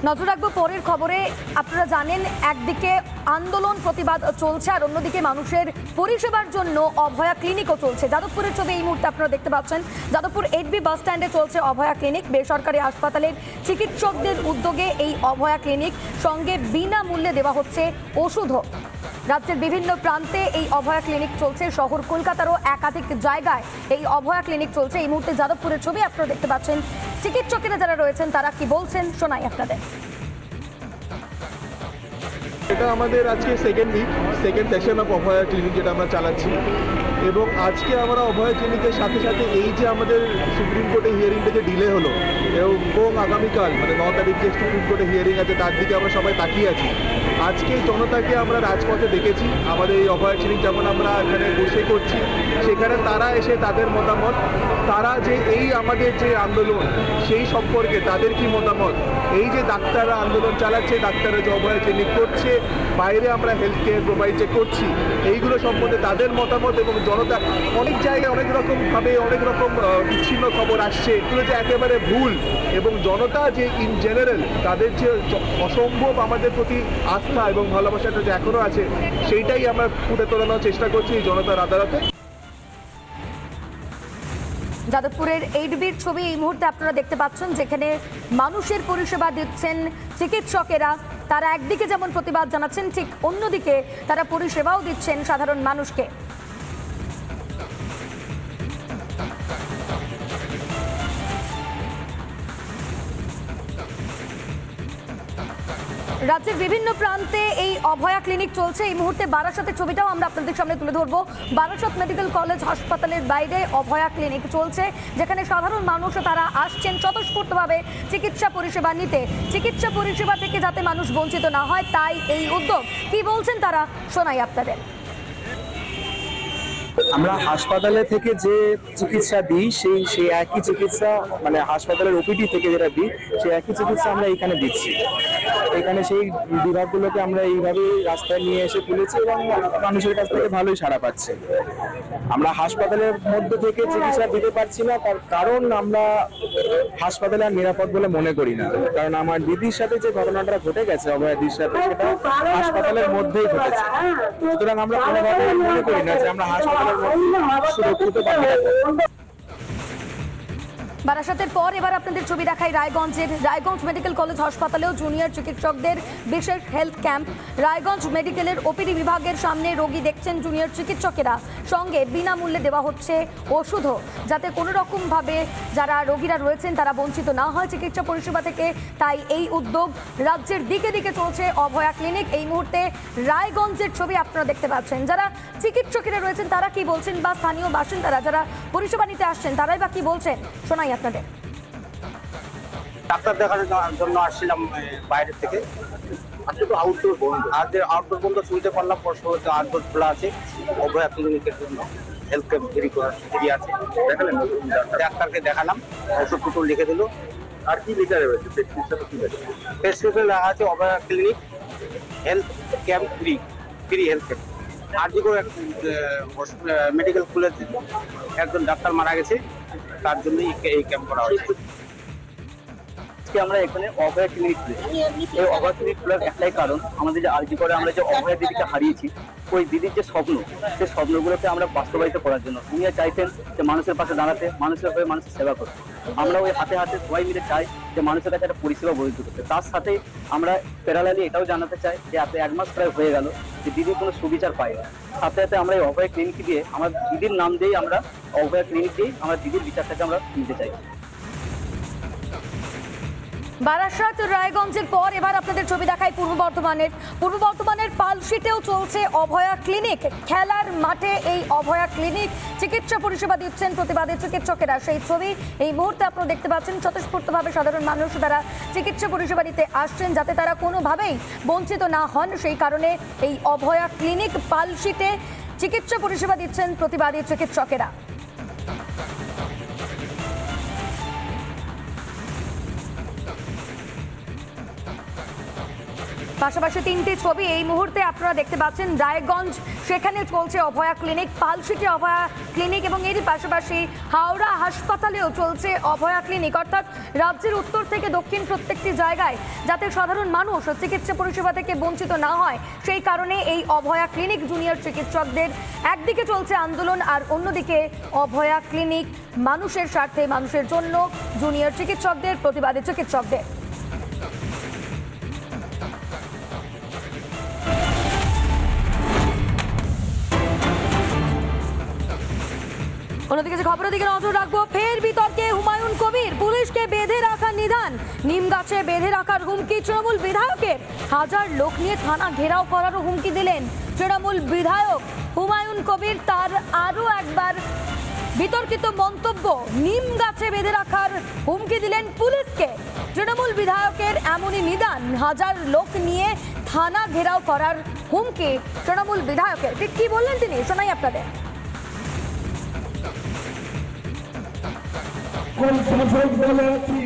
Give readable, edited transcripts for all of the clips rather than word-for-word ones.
নজর রাখবো পরের খবরে। আপনারা জানেন একদিকে আন্দোলন প্রতিবাদ চলছে আর অন্যদিকে মানুষের পরিষেবার জন্য অভয়া ক্লিনিকও চলছে। যাদবপুরের ছবি এই মুহূর্তে আপনারা দেখতে পাচ্ছেন। যাদবপুর 8B বাস স্ট্যান্ডে চলছে অভয়া ক্লিনিক। বেসরকারি হাসপাতালের চিকিৎসকদের উদ্যোগে এই অভয়া ক্লিনিক, সঙ্গে বিনামূল্যে দেওয়া হচ্ছে ওষুধও। রাজ্যের বিভিন্ন প্রান্তে এই অভয়া ক্লিনিক চলছে। শহর কলকাতারও একাধিক জায়গায় এই অভয়া ক্লিনিক চলছে। এই মুহূর্তে যাদবপুরের ছবি আপনারা দেখতে পাচ্ছেন। চিকিৎসকেরা যারা রয়েছেন তারা কি বলছেন শোনাই আপনাদের। এটা আমাদের আজকে second session of Abhaya clinic যেটা আমরা চালাচ্ছি, এবং আজকে আমরা অভয়া ক্লিনিকের সাথে সাথে এই যে আমাদের সুপ্রিম কোর্টে হিয়ারিংটা যে ডিলে হলো এবং আগামীকাল মানে 9 তারিখ যে সুপ্রিম কোর্টে হিয়ারিং আছে তার দিকে আমরা সবাই তাকিয়ে আছি। আজকে জনতাকে আমরা রাজপথে দেখেছি। আমাদের এই অভয়া ক্লিনিক যেমন আমরা এখানে বসে করছি, সেখানে তারা এসে তাদের মতামত, তারা যে এই আমাদের যে আন্দোলন সেই সম্পর্কে তাদের কি মতামত, এই যে ডাক্তাররা আন্দোলন চালাচ্ছে, ডাক্তাররা যে অভয়া ক্লিনিক করছে, বাইরে আমরা হেলথ কেয়ার প্রোভাইড যে করছি, এইগুলো সম্বন্ধে তাদের মতামত। এবং জনতা অনেক জায়গায় অনেক রকমভাবে অনেক রকম বিচ্ছিন্ন খবর আসছে, এগুলো যে একেবারে ভুল। এবং জনতা যে ইন জেনারেল তাদের যে অসম্ভব আমাদের প্রতি আস্থা এবং ভালোবাসাটা যে এখনো আছে, সেইটাই আমরা ফুটে তোলানোর চেষ্টা করছি এই জনতার আদালতে। যাদবপুরের 8Bর ছবি এই মুহূর্তে আপনারা দেখতে পাচ্ছেন, যেখানে মানুষের পরিষেবা দিচ্ছেন চিকিৎসকেরা। তারা একদিকে যেমন প্রতিবাদ জানাচ্ছেন, ঠিক অন্যদিকে তারা পরিষেবাও দিচ্ছেন সাধারণ মানুষকে। রাজ্যের বিভিন্ন প্রান্তে এই অভয়া ক্লিনিক চলছে। এই মুহূর্তে বারাসতের ছবিটাও আমরা আপনাদের সামনে তুলে ধরবো। বারাসত মেডিকেল কলেজ হাসপাতালের বাইরে অভয়া ক্লিনিক চলছে, যেখানে সাধারণ মানুষ তারা আসছেন স্বতঃস্ফূর্তভাবে চিকিৎসা পরিষেবা নিতে। চিকিৎসা পরিষেবা থেকে যাতে মানুষ বঞ্চিত না হয়, তাই এই উদ্যোগ। কি বলছেন তারা শোনাই আপনাদের। আমরা হাসপাতালে থেকে যে চিকিৎসা দিই সেই একই চিকিৎসা, মানে হাসপাতালের ওপিডি থেকে যেটা দিই সেই একই চিকিৎসা আমরা এখানে দিচ্ছি। এখানে সেই বিভাগগুলোকে আমরা এইভাবেই রাস্তায় নিয়ে এসে তুলেছি এবং মানুষের কাছ থেকে ভালোই সাড়া পাচ্ছে। আমরা হাসপাতালের মধ্যে থেকে চিকিৎসা দিতে পারছি না, তার কারণ আমরা হাসপাতালে আর নিরাপদ বলে মনে করি না। কারণ আমার দিদির সাথে যে ঘটনাটা ঘটে গেছে অভয়া দিদির সাথে, সেটা হাসপাতালের মধ্যেই ঘটেছে। সুতরাং আমরা কোনোভাবে মনে করি না যে আমরা হাসপাতালের সুরক্ষিত পাবো। বারাসাতের পর এবার আপনাদের ছবি দেখাই রায়গঞ্জের। রায়গঞ্জ মেডিকেল কলেজ হাসপাতালেও জুনিয়র চিকিৎসকদের বিশেষ হেলথ ক্যাম্প। রায়গঞ্জ মেডিকেলের ওপিডি বিভাগের সামনে রোগী দেখছেন জুনিয়র চিকিৎসকেরা, সঙ্গে বিনামূল্যে দেওয়া হচ্ছে ওষুধও, যাতে কোনো রকমভাবে যারা রোগীরা রয়েছেন তারা বঞ্চিত না হয় চিকিৎসা পরিষেবা থেকে। তাই এই উদ্যোগ। রাজ্যের দিকে দিকে চলছে অভয়া ক্লিনিক। এই মুহূর্তে রায়গঞ্জের ছবি আপনারা দেখতে পাচ্ছেন। যারা চিকিৎসকেরা রয়েছেন তারা কি বলছেন, বা স্থানীয় বাসিন্দারা যারা পরিষেবা নিতে আসছেন তারাই বা কি বলছেন শোনাই আপনাদের। ডাক্তার দেখানোর জন্য আসছিলাম বাইরের থেকে। আজকে তো আউটডোর বন্ধ, আজকে আউটডোর বন্ধ শুনতে পারলাম। পরশু আউটডোর খোলা আছে অভয়া ক্লিনিকের জন্য, হেলথ ক্যাম্প ফ্রি আছে। দেখালেন ডাক্তারকে দেখালাম, ওষুধ টুটুল লিখে দিল। আর কি লিখে দেবে প্রেসক্রিপশন লেখা আছে Abhaya clinic health camp free health camp. আর যে কোনো মেডিকেল কলেজ একজন ডাক্তার মারা গেছে, তার জন্যই এই ক্যাম্প করা হয়েছে। আমরা এখানে অভয়া ক্লিনিক খুলেছি। এই অভয়া ক্লিনিক খোলার একটাই কারণ, আমাদের যে আরজি করে আমরা যে অভয়া দিদিকে হারিয়েছি, ওই দিদির যে স্বপ্ন, সেই স্বপ্নগুলোকে আমরা বাস্তবায়িত করার জন্য উনি চাইতেন যে মানুষের পাশে দাঁড়াতে, মানুষের হয়ে মানুষের সেবা করতে। আমরা ওই হাতে হাতে সবাই মিলে চাই যে মানুষের কাছে একটা পরিষেবা বহির্ভূত করতে। তার সাথে আমরা প্যারালালি এটাও জানাতে চাই যে এত 1 মাস প্রায় হয়ে গেল যে দিদির কোনো সুবিচার পাই না। সাথে সাথে আমরা এই অভয়া ক্লিনিক দিয়ে, আমার দিদির নাম দিয়েই আমরা অভয়া ক্লিনিক দিয়েই আমরা দিদির বিচারটাকে আমরা নিতে চাই। বারাসাত রায়গঞ্জের পর এবার আপনাদের ছবি দেখাই পূর্ব বর্ধমানের পালশিটেও চলছে অভয়া ক্লিনিক। খেলার মাঠে এই অভয়া ক্লিনিক, চিকিৎসা পরিষেবা দিচ্ছেন প্রতিবাদী চিকিৎসকেরা। সেই ছবি এই মুহূর্তে আপনারা দেখতে পাচ্ছেন। স্বতঃস্ফূর্তভাবে সাধারণ মানুষ তারা চিকিৎসা পরিষেবা দিতে আসছেন, যাতে তারা কোনোভাবেই বঞ্চিত না হন। সেই কারণে এই অভয়া ক্লিনিক পালশিটে চিকিৎসা পরিষেবা দিচ্ছেন প্রতিবাদী চিকিৎসকেরা। পাশাপাশি তিনটি ছবি এই মুহূর্তে আপনারা দেখতে পাচ্ছেন। রায়গঞ্জ, সেখানে চলছে অভয়া ক্লিনিক, পালশিটি অভয়া ক্লিনিক, এবং এর পাশাপাশি হাওড়া হাসপাতালেও চলছে অভয়া ক্লিনিক। অর্থাৎ রাজ্যের উত্তর থেকে দক্ষিণ প্রত্যেকটি জায়গায় যাতে সাধারণ মানুষ চিকিৎসা পরিষেবা থেকে বঞ্চিত না হয়, সেই কারণে এই অভয়া ক্লিনিক জুনিয়র চিকিৎসকদের একদিকে চলছে আন্দোলন, আর অন্যদিকে অভয়া ক্লিনিক মানুষের স্বার্থে, মানুষের জন্য, জুনিয়র চিকিৎসকদের, প্রতিবাদী চিকিৎসকদের। অন্যদিকে খবরের দিকে নজর রাখবো। ফের বিতর্কে হুমায়ুন কবির, পুলিশকে বেঁধে রাখার নিদান, নিম গাছে বেঁধে রাখার হুমকি তৃণমূল বিধায়কের। হাজার লোক নিয়ে থানা ঘেরাও করারও হুমকি দিলেন তৃণমূল বিধায়ক হুমায়ুন কবির। তার আরও একবার বিতর্কিত মন্তব্য, নিম গাছে বেঁধে রাখার হুমকি দিলেন পুলিশকে। তৃণমূল বিধায়কের এমনই নিদান, হাজার লোক নিয়ে থানা ঘেরাও করার হুমকি তৃণমূল বিধায়কের। ঠিক কি বললেন তিনি, শোনাই আপনাদের। কোন শাসক দলে আছি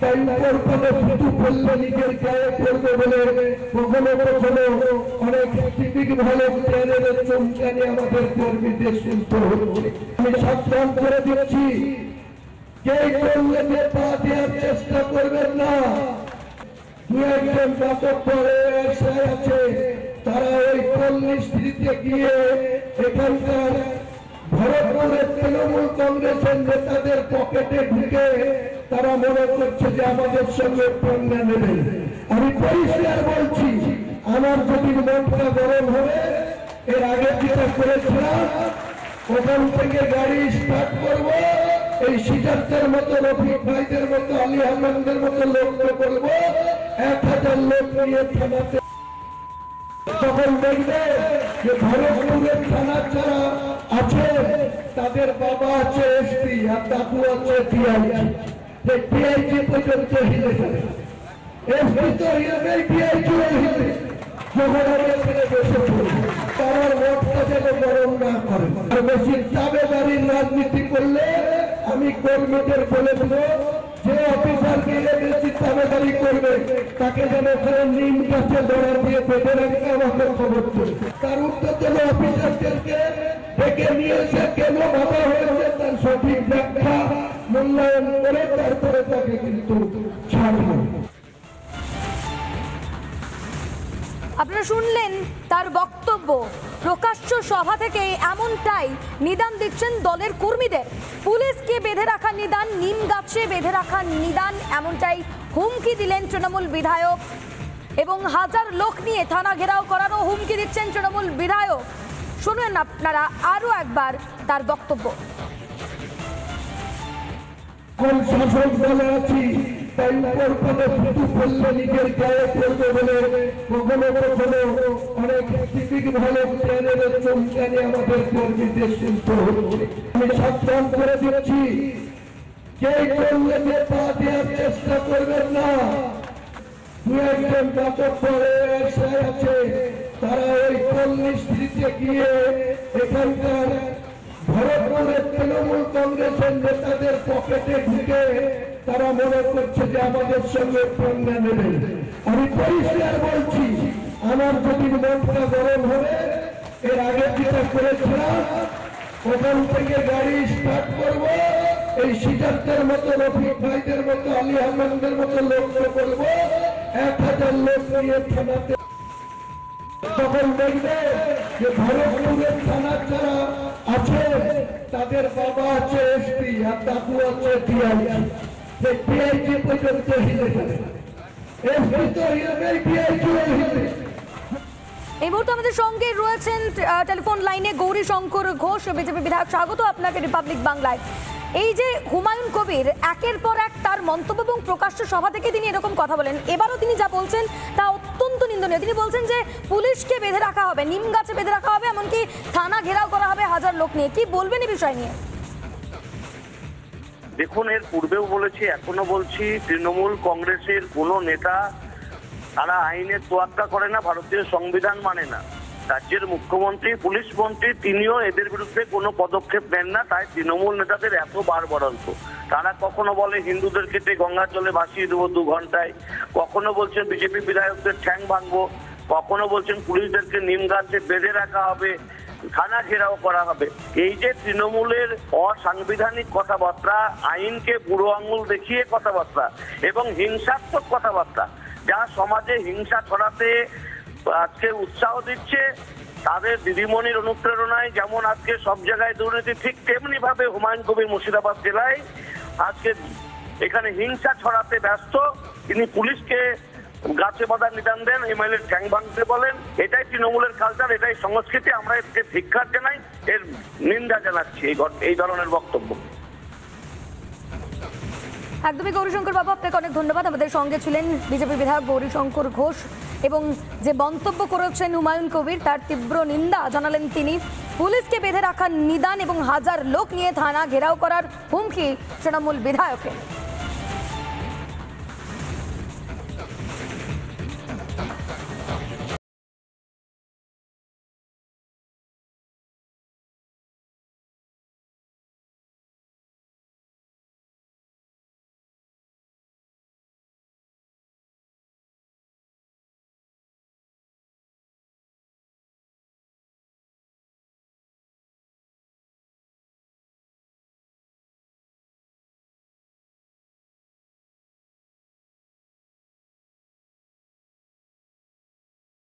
তাই উপর পদে ফুটু করলে নিজের গায়ে করবে বলে কখনো কখনো অনেক সিভিক ভলেন্টিয়ারের চমকানি আমাদের কর্মীদের শুনতে হচ্ছে। আমি সাবধান করে দিচ্ছি, কে করলে যে পা দেওয়ার চেষ্টা করবেন না। দু একজন ব্যাপক পরে আছে, তারা ওই কর্মস্থিতিতে গিয়ে এখানকার ভারতবর্ষের তৃণমূল কংগ্রেসের নেতাদের পকেটে ঢুকে তারা মনে করছে যে আমাদের সঙ্গে পণ্যা নেবে। আমি পরিষ্কার বলছি, আমার যদি মনটা গরম হবে, এর আগে যেটা করেছিলাম ওখান থেকে গাড়ি স্টার্ট করবো, এই সিদ্ধার্থের মতো, রফিক ভাইদের মতো, আলী আহমেদের মতো লোককে বলবো 1000 লোক নিয়ে থানাতে। তখন দেখবে যে ভারতপুরের থানার যারা আছে তাদের বাবা আছে এসপি আর দাদু আছে ডিআইজি পর্যন্ত হিলে যাবে। এসপি তো হিলবে, ডিআইজিও হিলবে। যখন আমি এখানে বসে পড়ি তার মতটা যেন গরম না করে। আর বেশি দাবেদারির রাজনীতি করলে আমি কর্মীদের বলে দেবো, যে অফিসার গেলে বেশি দাবেদারি করবে তাকে যেন ওখানে নিম গাছে দড়া দিয়ে বেঁধে রাখতে আমাকে খবর করবে। তার উত্তর অফিসারদেরকে ডেকে নিয়ে এসে কেন ভাবা হয়েছে তার সঠিক ব্যাখ্যা মূল্যায়ন করে তারপরে তাকে কিন্তু ছাড়বে। আপনারা শুনলেন তার বক্তব্য। প্রকাশ্য সভা থেকে এমনটাই নিদান দিচ্ছেন দলের কর্মীদের। পুলিশকে বেঁধে রাখার নিদান, নিম গাছে বেঁধে রাখার নিদান, এমনটাই হুমকি দিলেন তৃণমূল বিধায়ক, এবং হাজার লোক নিয়ে থানা ঘেরাও করারও হুমকি দিচ্ছেন তৃণমূল বিধায়ক। শুনুন আপনারা আরো একবার তার বক্তব্য। কোন শাসক দলে আছি তাই উপর পদে ফুটু করলে নিজের গায়ে করবে বলে কখনো কখনো অনেক সিভিক ভলেন্টিয়ারের চমকানি আমাদের কর্মীদের শুনতে হচ্ছে। আমি সাবধান করে দিচ্ছি, কে করলে যে পা দেওয়ার চেষ্টা করবেন না। দু একজন ব্যাপক পরে আছে, তারা ওই কর্মস্থিতিতে গিয়ে এখানকার ভারতবর্ষের তৃণমূল কংগ্রেসের নেতাদের পকেটে ঢুকে তারা মনে করছে যে আমাদের সঙ্গে পণ্যা নেবে। আমি পরিষ্কার বলছি, আমার যদি মনটা গরম হবে, এর আগে যেটা করেছিলাম ওখান থেকে গাড়ি স্টার্ট করবো, এই সিদ্ধার্থের মতো, রফিক ভাইদের মতো, আলী আহমেদের মতো লোককে বলবো 1000 লোক নিয়ে থানাতে। তখন দেখবে যে ভারতপুরের থানার যারা আছে তাদের বাবা আছে এসপি আর দাদু আছে ডিআইজি পর্যন্ত হিলে যাবে। এসপি তো হিলবে, ডিআইজিও হিলবে। এই মুহূর্তে আমাদের সঙ্গে রয়েছেন টেলিফোন লাইনে গৌরী শঙ্কর ঘোষ, বিজেপি বিধায়ক। স্বাগত আপনাকে রিপাবলিক বাংলায়। এই যে হুমায়ুন কবির একের পর এক তার মন্তব্য এবং প্রকাশ্য সভা থেকে তিনি এরকম কথা বলেন, এবারও তিনি যা বলছেন তা অত্যন্ত নিন্দনীয়। তিনি বলছেন যে পুলিশকে বেঁধে রাখা হবে, নিম গাছে বেঁধে রাখা হবে, এমনকি থানা ঘেরাও করা হবে হাজার লোক নিয়ে। কি বলবেন এই বিষয় নিয়ে? দেখুন, এর পূর্বেও বলেছি, এখনো বলছি, তৃণমূল কংগ্রেসের কোনো নেতা তারা আইনের তোয়াক্কা করে না, ভারতীয় সংবিধান মানে না। রাজ্যের মুখ্যমন্ত্রী, পুলিশ মন্ত্রী, তিনিও এদের বিরুদ্ধে কোনো পদক্ষেপ নেন না। তাই তৃণমূল নেতাদের এত বাড়বাড়ন্ত। তারা কখনো বলে হিন্দুদের কেটে গঙ্গা জলে ভাসিয়ে দেবো 2 ঘন্টায়, কখনো বলছেন বিজেপি বিধায়কদের ঠ্যাং ভাঙবো, কখনো বলছেন পুলিশদেরকে নিম গাছে বেঁধে রাখা হবে, থানা ঘেরাও করা হবে। এই যে তৃণমূলের অসাংবিধানিক কথাবার্তা, আইনকে বুড়ো আঙুল দেখিয়ে কথাবার্তা এবং হিংসাত্মক কথাবার্তা, যা সমাজে হিংসা ছড়াতে আজকে উৎসাহ দিচ্ছে, তাদের দিদিমণির অনুপ্রেরণায় যেমন আজকে সব জায়গায় দুর্নীতি, ঠিক তেমনি ভাবে হুমায়ুন কবির মুর্শিদাবাদ জেলায় আজকে এখানে হিংসা ছড়াতে ব্যস্ত। তিনি পুলিশকে গাছে বাঁধা নিদান দেন, এমএলএ ঠ্যাং ভাঙতে বলেন। এটাই তৃণমূলের কালচার, এটাই সংস্কৃতি। আমরা একে ধিক্কার জানাই, এর নিন্দা জানাচ্ছি এই ধরনের বক্তব্য। একদমই গৌরীশঙ্কর বাবু, আপনাকে অনেক ধন্যবাদ। আমাদের সঙ্গে ছিলেন বিজেপি বিধায়ক গৌরীশঙ্কর ঘোষ এবং যে মন্তব্য করেছেন হুমায়ুন কবির তার তীব্র নিন্দা জানালেন তিনি। পুলিশকে বেঁধে রাখার নিদান এবং হাজার লোক নিয়ে থানা ঘেরাও করার হুমকি তৃণমূল বিধায়কের।